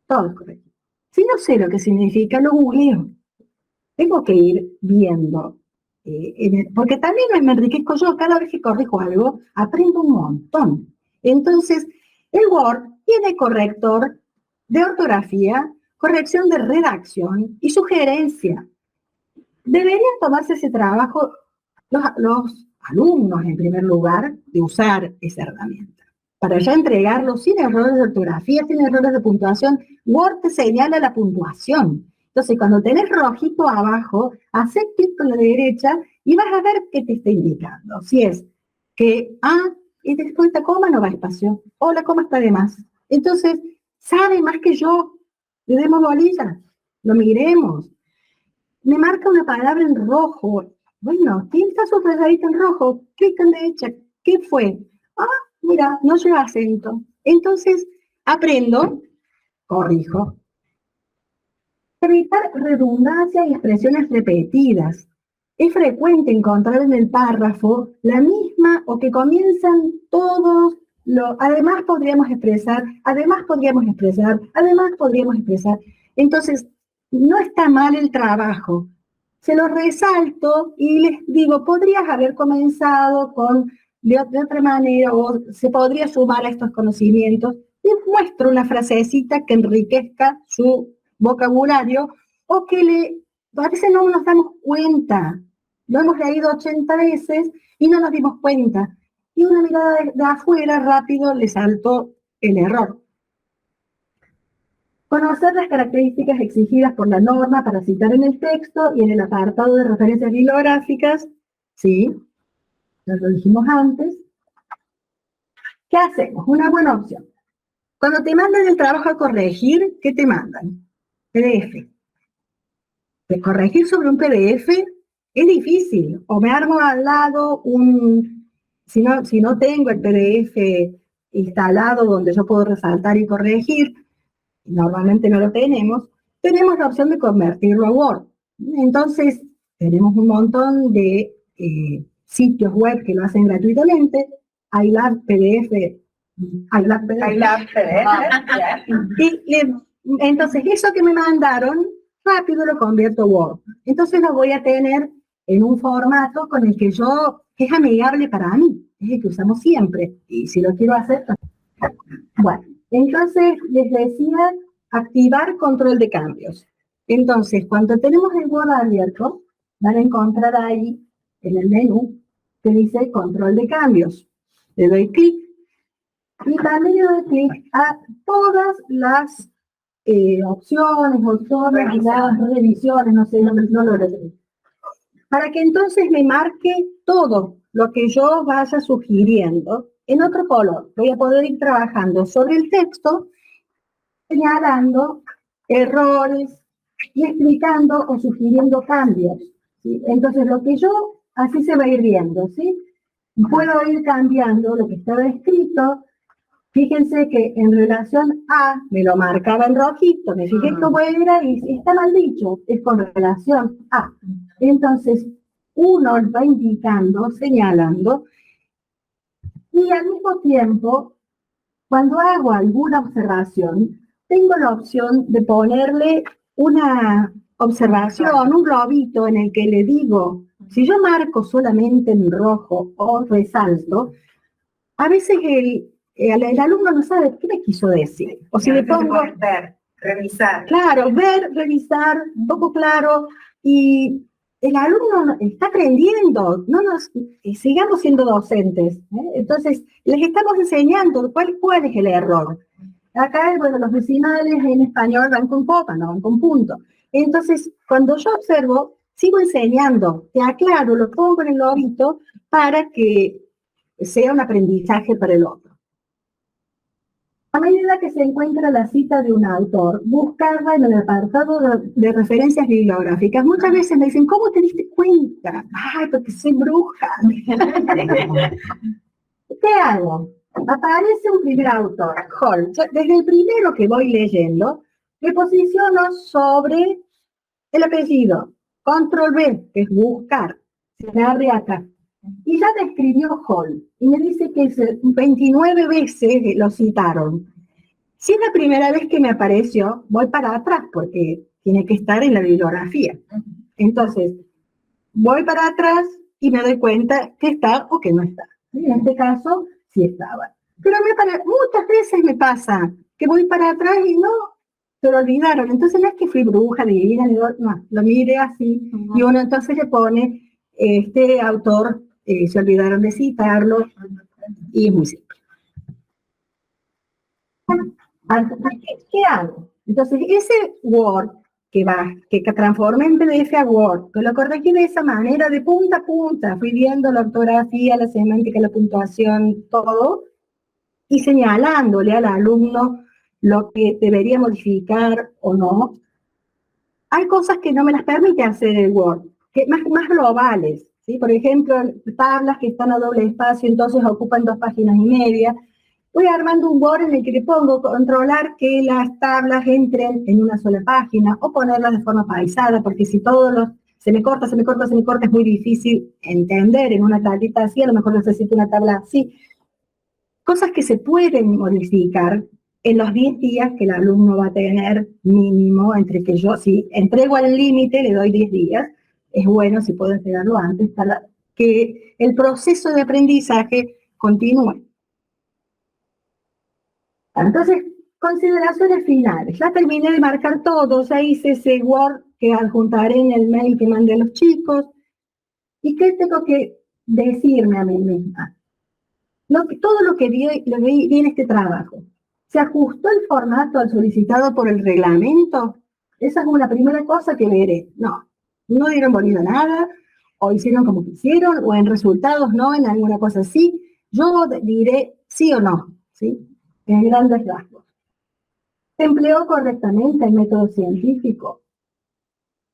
todos corregimos. Si no sé lo que significa, lo googleo. Tengo que ir viendo, porque también me enriquezco yo, cada vez que corrijo algo, aprendo un montón. Entonces, el Word tiene corrector de ortografía, corrección de redacción y sugerencia. Deberían tomarse ese trabajo los alumnos, en primer lugar, de usar esa herramienta. Para ya entregarlo sin errores de ortografía, sin errores de puntuación, Word te señala la puntuación. Entonces, cuando tenés rojito abajo, haces clic con la derecha y vas a ver qué te está indicando. Si es que y después esta coma no va espacio, o la coma está de más. Entonces, sabe más que yo. Le demos bolilla, lo miremos. Me marca una palabra en rojo. Bueno, ¿quién está subrayadita en rojo? Clic en derecha. ¿Qué fue? Mira, no lleva acento. Entonces, aprendo, corrijo. Evitar redundancia y expresiones repetidas. Es frecuente encontrar en el párrafo la misma o que comienzan todos además podríamos expresar, además podríamos expresar, además podríamos expresar. Entonces, no está mal el trabajo. Se lo resalto y les digo, podrías haber comenzado de otra manera o se podría sumar a estos conocimientos. Les muestro una frasecita que enriquezca su vocabulario o que a veces no nos damos cuenta. Lo hemos leído 80 veces y no nos dimos cuenta. Y una mirada de afuera rápido le saltó el error. Conocer las características exigidas por la norma para citar en el texto y en el apartado de referencias bibliográficas, sí, ya lo dijimos antes. ¿Qué hacemos? Una buena opción. Cuando te mandan el trabajo a corregir, ¿qué te mandan? PDF. De corregir sobre un PDF es difícil. O me armo al lado si no tengo el PDF instalado donde yo puedo resaltar y corregir, normalmente no lo tenemos la opción de convertirlo a Word. Entonces, tenemos un montón de sitios web que lo hacen gratuitamente. iLab PDF. Entonces, eso que me mandaron, rápido lo convierto a Word. Entonces, lo voy a tener en un formato con el que es amigable para mí, es el que usamos siempre. Y si lo quiero hacer, bueno. Entonces, les decía, activar control de cambios. Entonces, cuando tenemos el Word abierto, van a encontrar ahí, en el menú, que dice control de cambios. Le doy clic, y también le doy clic a todas las opciones, o todas las revisiones, no sé, no lo leo. Para que entonces me marque todo lo que yo vaya sugiriendo en otro color. Voy a poder ir trabajando sobre el texto, señalando errores y explicando o sugiriendo cambios, ¿sí? Entonces, lo que yo, así se va a ir viendo, ¿sí? Puedo ir cambiando lo que estaba escrito. Fíjense que en relación a, me lo marcaba en rojito, me fijé cómo era y está mal dicho, es con relación a. Entonces, uno va indicando, señalando, y al mismo tiempo, cuando hago alguna observación, tengo la opción de ponerle una observación, un globito en el que le digo, si yo marco solamente en rojo o resalto, a veces el alumno no sabe qué me quiso decir. O si le pongo ver, revisar. Claro, ver, revisar, un poco claro, y el alumno está aprendiendo, sigamos siendo docentes, ¿eh? Entonces, les estamos enseñando cuál es el error. Acá, bueno, los decimales en español van con coma, no van con punto. Entonces, cuando yo observo, sigo enseñando, te aclaro, lo pongo en el lobito para que sea un aprendizaje para el otro. A medida que se encuentra la cita de un autor, buscarla en el apartado de referencias bibliográficas. Muchas veces me dicen, ¿cómo te diste cuenta? Ay, porque soy bruja. ¿Qué hago? Aparece un primer autor, Hall. Desde el primero que voy leyendo, me posiciono sobre el apellido. control B, que es buscar, se me abre acá. Y ya describió Hall, y me dice que 29 veces lo citaron. Si es la primera vez que me apareció, voy para atrás, porque tiene que estar en la bibliografía. Entonces, voy para atrás y me doy cuenta que está o que no está. En este caso, sí estaba. Pero muchas veces me pasa que voy para atrás y no, se lo olvidaron. Entonces no es que fui bruja, divina, no, lo miré así. Y uno entonces le pone, este autor, se olvidaron de citarlo, y es muy simple. ¿Qué hago? Entonces, ese Word que transformé en PDF a Word, que lo corregí de esa manera, de punta a punta, fui viendo la ortografía, la semántica, la puntuación, todo, y señalándole al alumno lo que debería modificar o no. Hay cosas que no me las permite hacer el Word, que más globales, ¿sí? Por ejemplo, tablas que están a doble espacio, entonces ocupan 2 páginas y media. Voy armando un Word en el que le pongo controlar que las tablas entren en una sola página o ponerlas de forma paisada, porque si se me corta, es muy difícil entender en una tablita así, a lo mejor necesito una tabla así. Cosas que se pueden modificar en los 10 días que el alumno va a tener mínimo, entre que yo, si entrego al límite, le doy 10 días, es bueno si puedo entregarlo antes para que el proceso de aprendizaje continúe. Entonces, consideraciones finales. Ya terminé de marcar todo, ya hice ese Word que adjuntaré en el mail que mandé a los chicos. ¿Y qué tengo que decirme a mí misma? Todo lo que vi en este trabajo, ¿se ajustó el formato al solicitado por el reglamento? Esa es una primera cosa que veré. No dieron bonito nada, o hicieron como quisieron, o en resultados no, en alguna cosa así. Yo diré sí o no, ¿sí? En grandes rasgos. ¿Se empleó correctamente el método científico?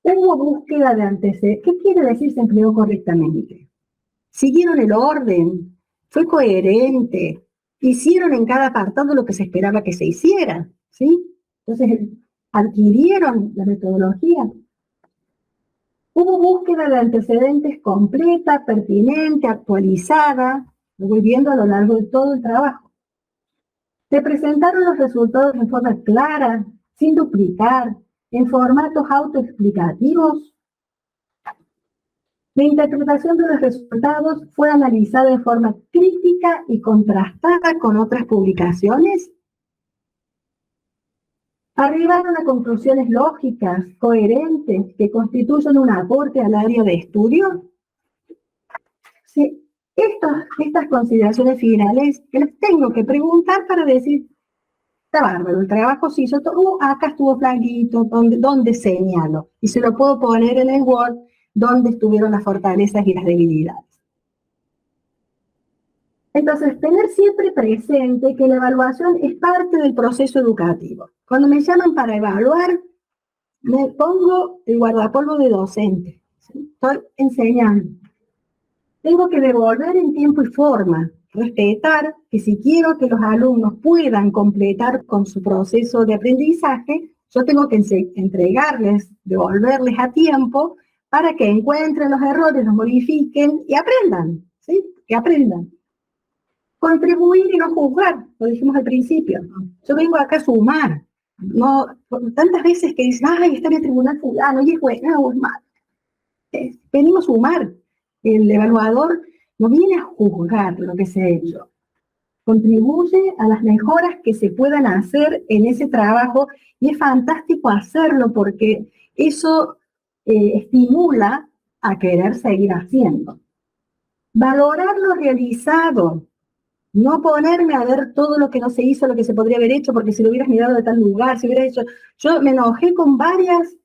¿Hubo búsqueda de antecedentes? ¿Qué quiere decir se empleó correctamente? ¿Siguieron el orden? ¿Fue coherente? ¿Hicieron en cada apartado lo que se esperaba que se hiciera? ¿Sí? Entonces, ¿adquirieron la metodología? ¿Hubo búsqueda de antecedentes completa, pertinente, actualizada? Lo voy viendo a lo largo de todo el trabajo. ¿Se presentaron los resultados en forma clara, sin duplicar, en formatos autoexplicativos? La interpretación de los resultados fue analizada de forma crítica y contrastada con otras publicaciones. Arribaron a conclusiones lógicas, coherentes, que constituyen un aporte al área de estudio. Sí, estas consideraciones finales que les tengo que preguntar para decir, está bárbaro, el trabajo se hizo todo, acá estuvo flaquito, ¿dónde señalo? Y se lo puedo poner en el Word, donde estuvieron las fortalezas y las debilidades. Entonces, tener siempre presente que la evaluación es parte del proceso educativo. Cuando me llaman para evaluar, me pongo el guardapolvo de docente. ¿Sí? Estoy enseñando. Tengo que devolver en tiempo y forma, respetar que si quiero que los alumnos puedan completar con su proceso de aprendizaje, yo tengo que entregarles, devolverles a tiempo para que encuentren los errores, los modifiquen y aprendan, ¿sí? Que aprendan. Contribuir y no juzgar, lo dijimos al principio. Yo vengo acá a sumar. No, tantas veces que dicen, ay, está en el tribunal fulano, y es buena o es mala. Venimos a sumar. El evaluador no viene a juzgar lo que se ha hecho. Contribuye a las mejoras que se puedan hacer en ese trabajo y es fantástico hacerlo porque eso estimula a querer seguir haciendo. Valorar lo realizado. No ponerme a ver todo lo que no se hizo, lo que se podría haber hecho, porque si lo hubieras mirado de tal lugar, si hubiera hecho... Yo me enojé con varias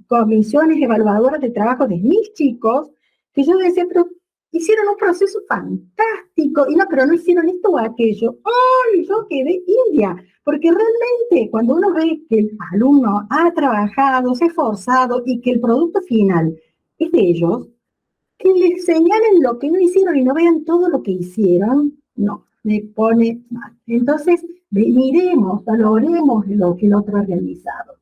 comisiones evaluadoras de trabajo de mis chicos, que yo decía, pero hicieron un proceso fantástico, y no, pero no hicieron esto o aquello. ¡Ay! Yo quedé india, porque realmente cuando uno ve que el alumno ha trabajado, se ha esforzado, y que el producto final es de ellos, que les señalen lo que no hicieron y no vean todo lo que hicieron, no, me pone mal. Entonces, miremos, valoremos lo que el otro ha realizado.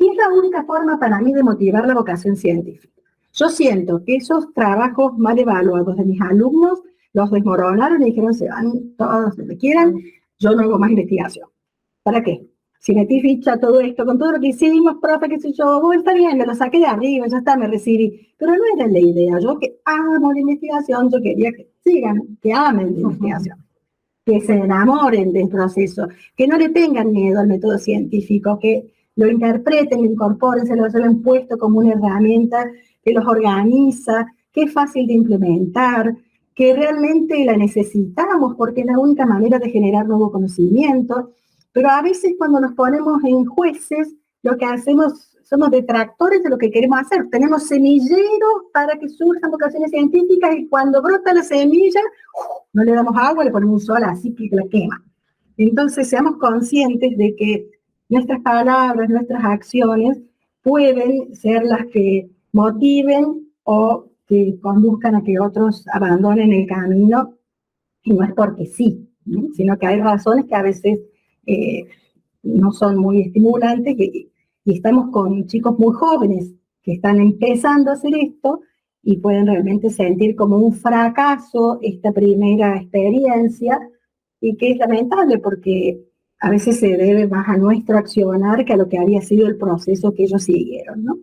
que es la única forma para mí de motivar la vocación científica. Yo siento que esos trabajos mal evaluados de mis alumnos los desmoronaron y dijeron, se van todos donde quieran, yo no hago más investigación. ¿Para qué? Si metí ficha todo esto, con todo lo que hicimos, profe, qué sé yo, bueno, está bien, me lo saqué de arriba, ya está, me recibí. Pero no era la idea. Yo que amo la investigación, yo quería que sigan, que amen la investigación, que se enamoren del proceso, que no le tengan miedo al método científico, que lo interpreten, lo incorporen, se lo lleven puesto como una herramienta que los organiza, que es fácil de implementar, que realmente la necesitamos porque es la única manera de generar nuevo conocimiento. Pero a veces cuando nos ponemos en jueces, lo que hacemos, somos detractores de lo que queremos hacer. Tenemos semilleros para que surjan vocaciones científicas y cuando brota la semilla, no le damos agua, le ponemos un sol así que la quema. Entonces seamos conscientes de que nuestras palabras, nuestras acciones pueden ser las que motiven o que conduzcan a que otros abandonen el camino, y no es porque sí, ¿no? Sino que hay razones que a veces no son muy estimulantes y estamos con chicos muy jóvenes que están empezando a hacer esto y pueden realmente sentir como un fracaso esta primera experiencia y que es lamentable porque a veces se debe más a nuestro accionar que a lo que había sido el proceso que ellos siguieron, ¿no?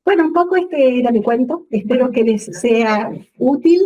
Bueno, un poco este era mi cuento. Espero que les sea útil